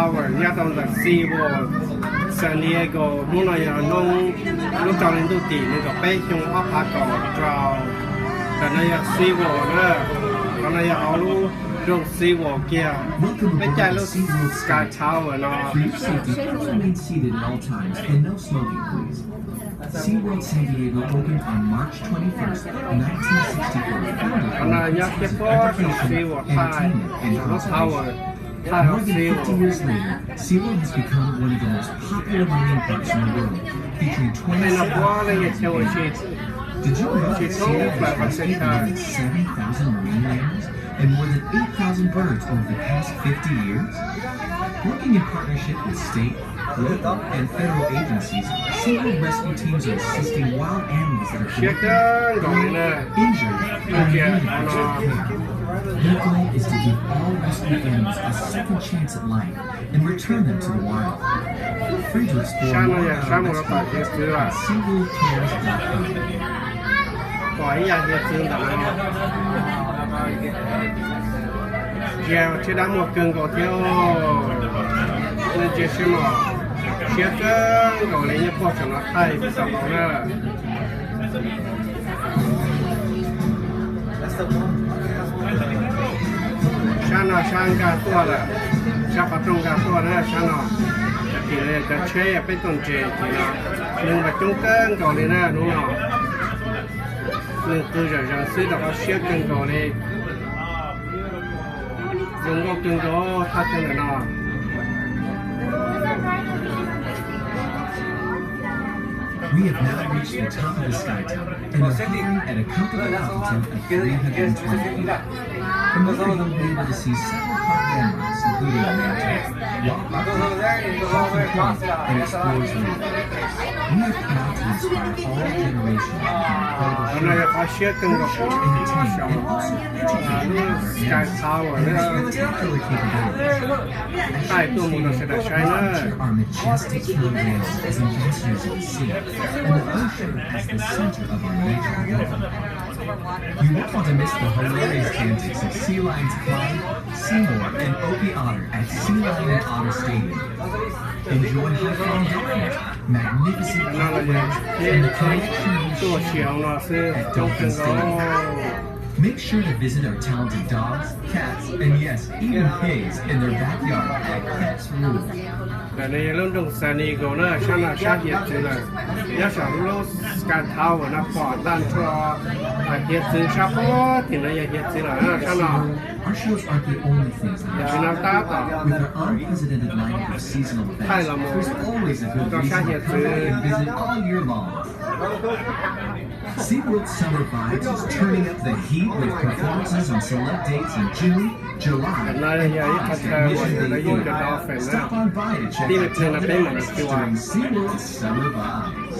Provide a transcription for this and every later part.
Tower, nhất là SeaWorld, San Diego, muốn nói là nông lúc trong lên tu tì nên có bé trong áp phá cầu trào, cái này là SeaWorld nữa, cái này là họ lúc trong SeaWorld kia, bé chạy lúc Sky Tower nó. For your safety, please remain seated at all times and no smoking, please. SeaWorld San Diego opened on March 21st, 1964, founded Cái này nhất cái phố SeaWorld Thai, nó Tower. More than 50 years later, SeaWorld has become one of the most popular marine parks in the world, featuring 27,000 Did you know that SeaWorld has hosted more than 7,000 marine mammals and more than 8,000 birds over the past 50 years? Working in partnership with state, local, and federal agencies, SeaWorld rescue teams are assisting wild animals that are collected, injured, or in need of urgent care. Their goal is to give all rescue animals a second chance at life and return them to the wild. Feel free to explore more about our rescue at SeaWorldCares.com. Chỉ đã một cơn cổ theo nên chỉ xem mà chia cơn cổ lấy những bộ cho nó thay vì sao đó nữa. Sáng nào sáng cả tua là sáng bắt trong cả tua nữa sáng nào thì là cái chế bên tuần chế thì là nhưng mà trong cơn cổ lấy nữa đúng không? Nhưng tôi giờ rằng xí đó có chia cơn cổ lấy dùng gốc tương đó thắt cho nó. We have now reached the top of the Sky Tower and are hovering at a comfortable altitude of 320 feet. From here you'll be able to see several park landmarks, including Rock Park, and Explorers Lake. We are proud to inspire all generations with incredible entertain and also educate our Tower spectacular capabilities. Capture our majestic killer whales as ambassadors of the sea, and the ocean as the center of our nature world. You won't want to miss the hilarious antics of sea lions Clyde, Seymour, and Opie Otter at Sea Lion and Otter Stadium. Enjoy high-flying dolphins, magnificent cataracts, and the connection we share at Dolphin Stadium. Make sure to visit our talented dogs, cats, and yes, even pigs in their backyard at Pets Rule. Cái này luôn trong San Diego nữa, sáng nào sáng hiện chứ là nhớ sáng lúc Sky Tower nó bỏ tan cho hiện chứ sáng phố thì nó hiện chứ là sáng nào. Our shows aren't the only things that Việt Nam ta tạo. With our unprecedented lineup of seasonal events, there's always a good reason to come and visit all year long. SeaWorld Summer Vibes is turning up the heat with performances on select dates in June, July, and August at Mission Bay Theater. Stop on by to check out talent during SeaWorld Summer Vibes.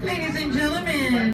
Ladies and gentlemen.